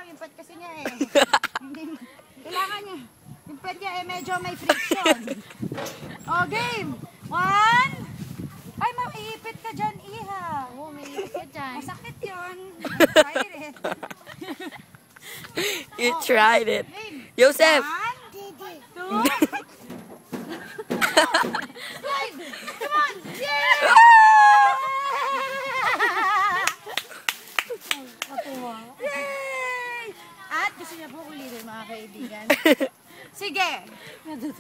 lang. Yung pet kasi niya eh. Hindi, kailangan niya. Yung pet niya eh medyo may friction. O, game. 1. Ay, maiipit ka dyan, Iha. Oo, may ipit ka dyan. Masakit yun. Try it. You tried it. Game. Joseph! 1, 2. Slide! Come on! Yay! Yay! At gusto niya po ulitin mga kaibigan. Sige! 1, 2, 3,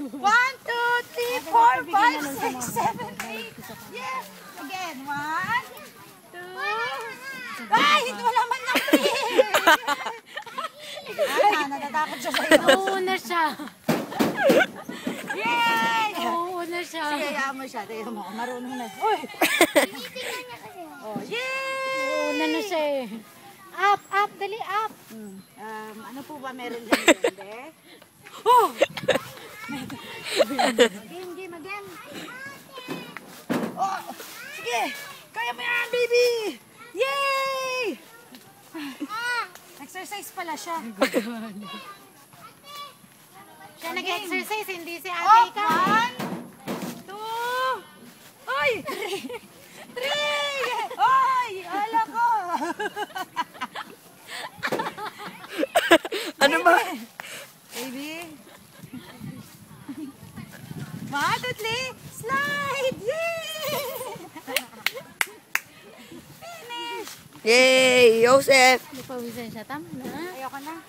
4, 5, 6, 7, 8. Yes! Again. 1, 2. Ay! Wala man lang free! Natatakot siya sa'yo. Nauuna siya. Yay! Nauuna siya. Sige, hayaan mo siya. Tignan mo, marunong na. Uy! Oh, yay! Nauuna na siya eh. Up, up, dali up. Ano po ba meron dyan? Hindi? Oh! Game again. Oh! Sige! Kaya mo yan, baby! Yay! Exercise pala siya. Siya nag-exercise, hindi si Oh, ate ka. 1, 2, ay! 3! Ay! Ala ko! Ano ba? Baby! 1, 2, 3, slide! Yay! Finish! Yay! Joseph! Lupawisan siya, tama na. Ayoko na.